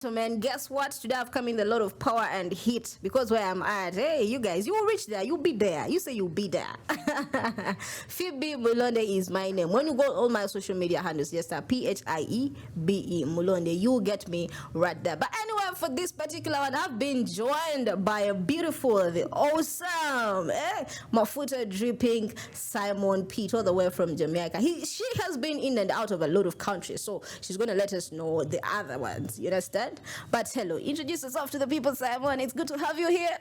So man, guess what? Today I've come in a lot of power and heat because where I'm at, hey, you guys, you will reach there, you'll be there. You say you'll be there. Phoebe Mulonde is my name. When you go on all my social media handles, just Piebe Mulonde, you'll get me right there. But anyway, for this particular one, I've been joined by a beautiful, the awesome, mafuta dripping Symone Peat, all the way from Jamaica. She has been in and out of a lot of countries, so she's going to let us know the other ones. You understand? But hello, introduce yourself to the people, Symone. It's good to have you here.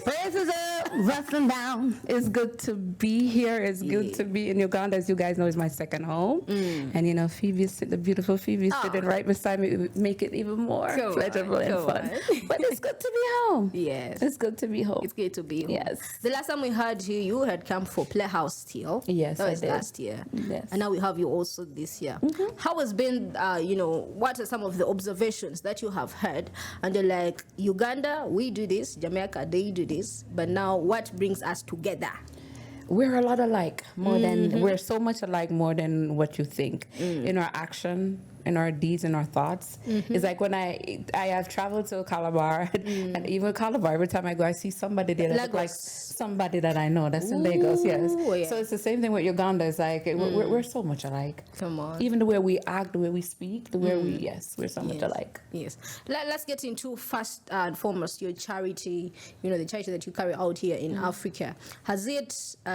Praises up, rustling down. It's good to be here. It's good to be in Uganda. As you guys know, is my second home. And you know, the beautiful Phoebe sitting right beside me, make it even more pleasurable and fun. But it's good to be home. Yes. It's good to be home. It's good to be home. Yes. The last time we heard you, you had come for Playhouse still. Yes, that was I did. last year. Yes. And now we have you also this year. How has been, what are some of the observations that you have heard? And they're like, Uganda, we do this. Jamaica, they do this. But now what brings us together? We're a lot alike, we're so much alike more than what you think. In our action, in our deeds, in our thoughts. It's like when I have traveled to Calabar, and even Calabar, every time I go, I see somebody there that look like somebody that I know. That's in Lagos, yes. Yeah. So it's the same thing with Uganda. It's like we're so much alike. Come on. Even the way we act, the way we speak, the way we're so much alike. Yes. Let's get into first and foremost your charity, the charity that you carry out here in Africa. Has it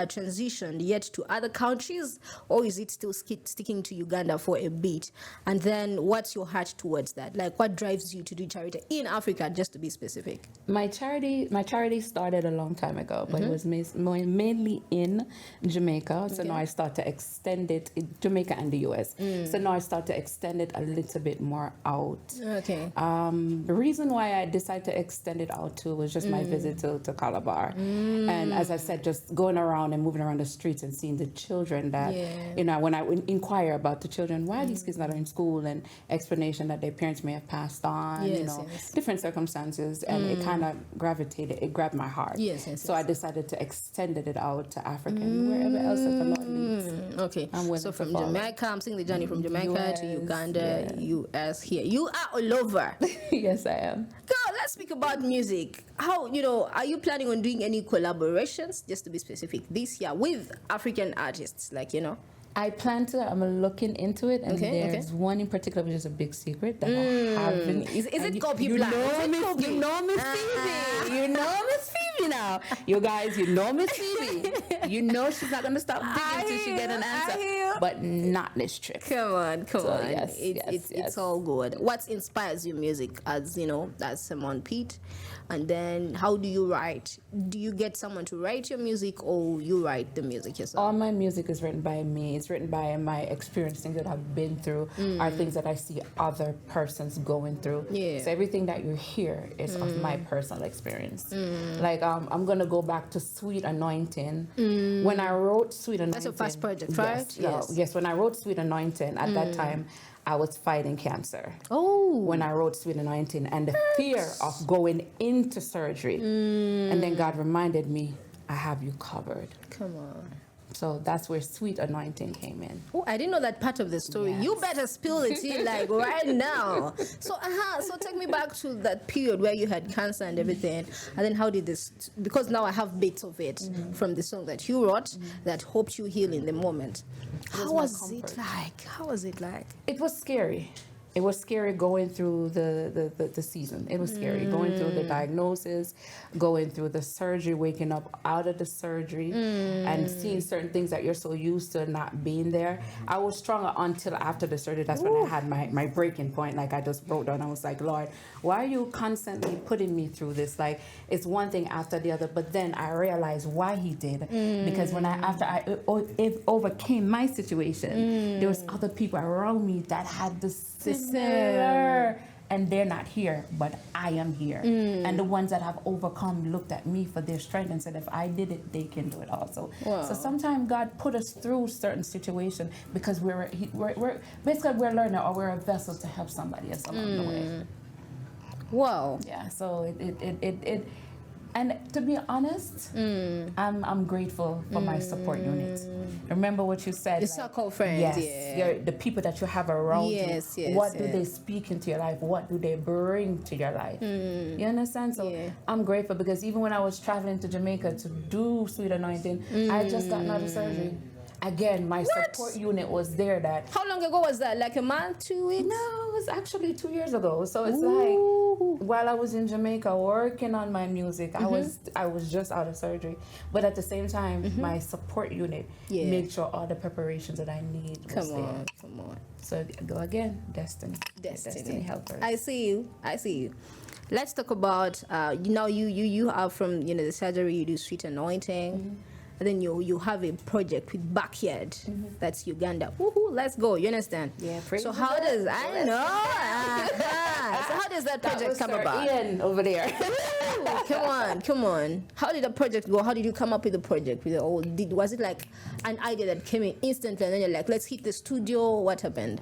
transitioned yet to other countries, or is it still sticking to Uganda for a bit? And then what's your heart towards that? Like, what drives you to do charity in Africa, just to be specific? My charity started a long time ago, but it was mainly in Jamaica. So now I start to extend it in Jamaica and the US. So now I start to extend it a little bit more out. Okay. The reason why I decided to extend it out too was just my visit to Calabar. And as I said, just going around and moving around the streets and seeing the children that, when I inquire about the children, why are these kids not in school, and explanation that their parents may have passed on, different circumstances, and it kind of grabbed my heart. So I decided to extend it out to Africa and wherever else that the Lord leads. Okay. So from Jamaica, I'm seeing the journey from Jamaica to Uganda, US, here. You are all over. Yes, I am. Girl, let's speak about music. How, are you planning on doing any collaborations, just to be specific, this year with African artists, I plan to. I'm looking into it, and there's one in particular which is a big secret that I haven't. Is it copy plan? You know Miss Phoebe. You know Miss Phoebe now. You guys, you know Miss Phoebe. You know she's not gonna stop digging until she get an answer. But not this trip. Come on. Yes, it's all good. What inspires your music, as Symone Peat? And then how do you write? Do you get someone to write your music, or you write the music yourself? All my music is written by me. It's written by my experience, things that I've been through, are things that I see other persons going through. Yeah. So everything that you hear is of my personal experience. Like I'm gonna go back to Sweet Anointing. When I wrote Sweet Anointing, that's your first project, right? Yes. When I wrote Sweet Anointing, at that time, I was fighting cancer. Oh. When I wrote Sweet Anointing, and the fear of going into surgery. And then God reminded me, I have you covered. Come on. So that's where Sweet Anointing came in. Oh, I didn't know that part of the story. Yes. You better spill it in right now. So take me back to that period where you had cancer and everything. And then how did this, because now I have bits of it from the song that you wrote that helped you heal in the moment. How was it like? It was scary. It was scary going through the season. It was scary going through the diagnosis, going through the surgery, waking up out of the surgery, and seeing certain things that you're so used to not being there. I was stronger until after the surgery. That's when I had my breaking point. Like, I just broke down. I was like, Lord, why are you constantly putting me through this? Like, it's one thing after the other. But then I realized why he did. Because after I overcame my situation, there was other people around me that had the similar, and they're not here, but I am here. And the ones that have overcome looked at me for their strength and said, if I did it, they can do it also. Wow. So sometimes God put us through certain situations because we're basically we're learning, or we're a vessel to help somebody else along the way. Wow. Yeah. So it And to be honest, I'm grateful for my support unit. Remember what you said. The circle friends, yes, the people that you have around you. What do they speak into your life? What do they bring to your life? You understand? So I'm grateful because even when I was traveling to Jamaica to do Sweet Anointing, I just got out of surgery. Again, my support unit was there. That how long ago was that? Like a month, 2 weeks? No, it was actually 2 years ago. So it's like while I was in Jamaica working on my music, I was just out of surgery. But at the same time, my support unit made sure all the preparations that I need was there. Come on. So go again, destiny helper. I see you. Let's talk about you are from the surgery. You do Sweet Anointing. And then you have a project with Backyard. That's Uganda. Woohoo, let's go. You understand? Yeah. So how does I know? So how does that project come about? Ian over there. Come on. How did the project go? How did you come up with the project? Was it like an idea that came in instantly, and then you're like, let's hit the studio? What happened?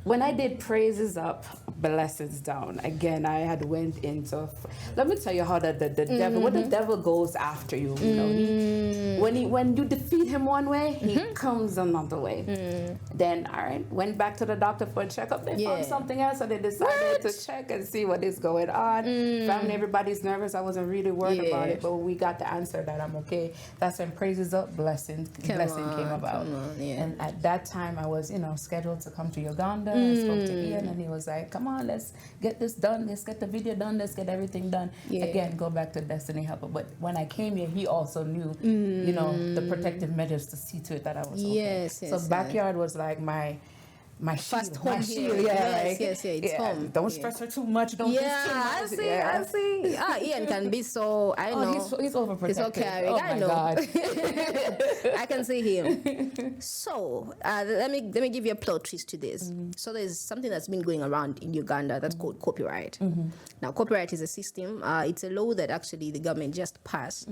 When I did Praises Up, Blessings Down, again, I had went into... Let me tell you how the devil... When the devil goes after you, when you defeat him one way, he comes another way. Then, all right, went back to the doctor for a checkup. They found something else, and they decided to check and see what is going on. Family, everybody's nervous. I wasn't really worried about it, but we got the answer that I'm okay. That's when Praises Up, Blessing came about. And at that time, I was, scheduled to come to Uganda. I spoke to Ian, and he was like, come on, let's get this done. Let's get the video done. Let's get everything done. Again, go back to Destiny Helper. But when I came here, he also knew, the protective measures to see to it that I was okay. So Backyard was like my first shield, home my shield. It's home. Don't stress her too much. Don't I see. Ian can be so, I know. He's overprotective. He's okay. Oh I my know. God. I can see him. So let me give you a plot twist to this. So there's something that's been going around in Uganda that's called copyright. Now, copyright is a system. It's a law that actually the government just passed,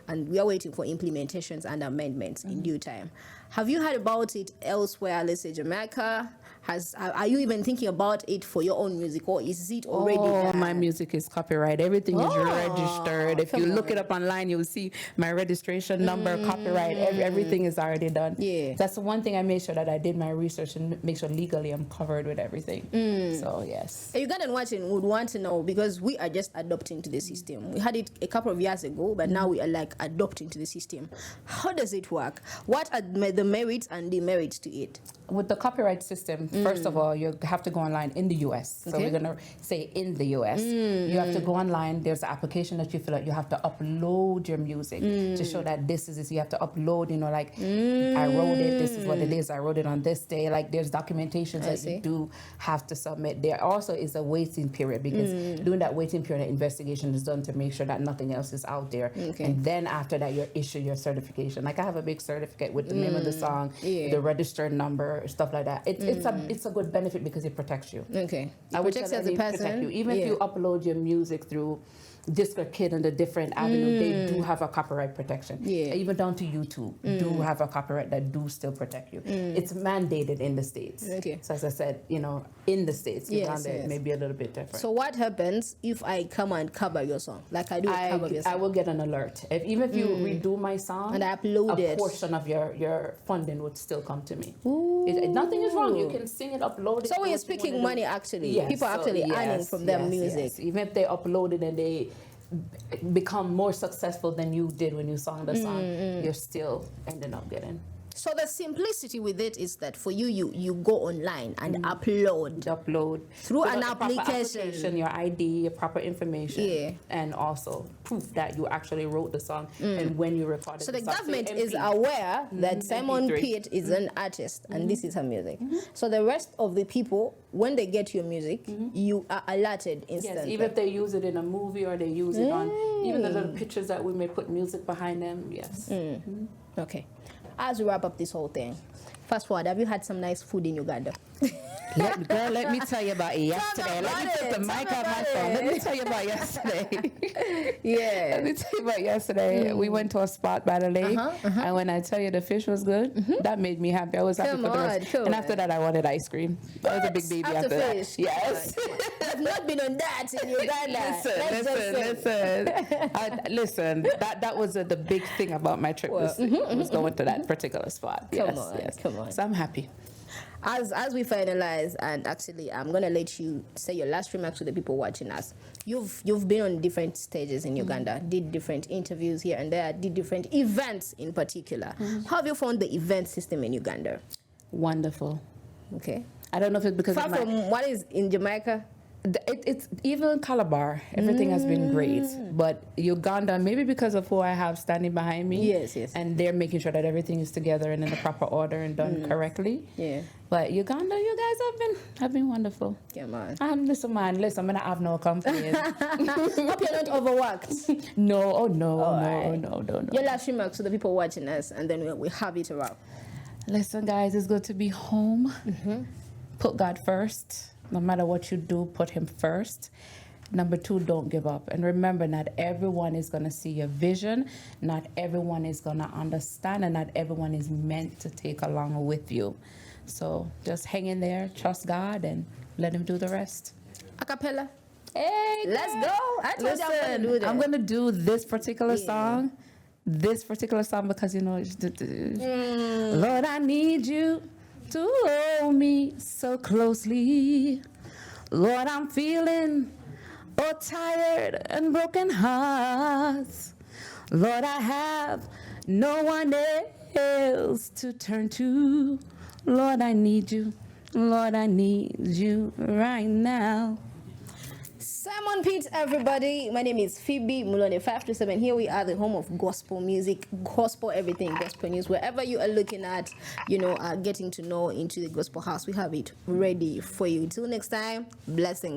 and we are waiting for implementations and amendments in due time. Have you heard about it elsewhere? Let's say Jamaica. Are you even thinking about it for your own music, or is it already there? My music is copyright. Everything is registered. If you look it up online, you'll see my registration number, copyright. Everything is already done. That's the one thing I made sure that I did my research and make sure legally I'm covered with everything. So yes. A Ugandan watching would want to know, because we are just adopting to the system. We had it a couple of years ago, but now we are like adopting to the system. How does it work? What are the merits and demerits to it? With the copyright system, first of all, you have to go online in the U.S. So we're going to say in the U.S. You have to go online. There's an application that you fill out. You have to upload your music to show that this is this. You have to upload, I wrote it. This is what it is. I wrote it on this day. Like, there's documentations that you do have to submit. There also is a waiting period, because during that waiting period, investigation is done to make sure that nothing else is out there. And then after that, you issue your certification. Like, I have a big certificate with the name of the song, the registered number, stuff like that. It's a good benefit because it protects you. It I would protects you as a person. protect you. Even if you upload your music through DistroKid and the different avenues, they do have a copyright protection. Even down to YouTube, do have a copyright that do still protect you. It's mandated in the States. So as I said, in the States, Uganda, it may be a little bit different. So what happens if I come and cover your song? Like I do a cover of your song? I will get an alert. Even if you redo my song and I upload a portion of your funding would still come to me. Nothing is wrong. You can sing it, upload it. So we're speaking money actually. People are actually earning from their music. Even if they upload it and they become more successful than you did when you sang the song, you're still ending up getting. So the simplicity with it is that for you go online and upload through an application, your ID, your proper information, and also proof that you actually wrote the song and when you recorded. So the government is aware that Symone Peat is an artist and this is her music. So the rest of the people, when they get your music, you are alerted instantly. Yes, even if they use it in a movie or they use it on even the little pictures that we may put music behind them. Yes. Okay. As we wrap up this whole thing, fast forward, have you had some nice food in Uganda? Let me tell you about yesterday. Let me put the mic on my phone. Let me tell you about yesterday. Yeah. Let me tell you about yesterday. We went to a spot by the lake, and when I tell you the fish was good, that made me happy. I was happy for the rest. And after that, I wanted ice cream. I was a big baby after that. fish. Yes. I've not been on that in Uganda. Listen. That was the big thing about my trip was going to that particular spot. Come on. So I'm happy. As we finalize, and actually I'm gonna let you say your last remarks to the people watching us. You've been on different stages in Uganda, did different interviews here and there, did different events in particular. How have you found the event system in Uganda? Wonderful. Okay. I don't know if it's because far from what is in Jamaica. It's even Calabar. Everything has been great, but Uganda, maybe because of who I have standing behind me. Yes. And they're making sure that everything is together and in the proper order and done correctly. Yeah. But Uganda, you guys have been wonderful. Come on. Listen, I'm gonna have no complaints. Hope you're not overworked. No. Your last remarks to the people watching us, and then we have it around. Listen, guys, it's good to be home. Put God first. No matter what you do, put him first. Number 2, don't give up. And remember, not everyone is going to see your vision. Not everyone is going to understand. And not everyone is meant to take along with you. So just hang in there, trust God, and let him do the rest. Acapella. Hey, let's go. I told you I'm going to do that. I'm going to do this particular song. This particular song because, Lord, I need you to hold me so closely. Lord, I'm feeling tired and broken hearts. Lord, I have no one else to turn to. Lord, I need you. Lord, I need you right now. Symone Peat, everybody. My name is Phoebe Mulone 527. Here we are, the home of gospel music, gospel everything, gospel news. Wherever you are looking at, getting to know into the gospel house, we have it ready for you. Until next time, blessings.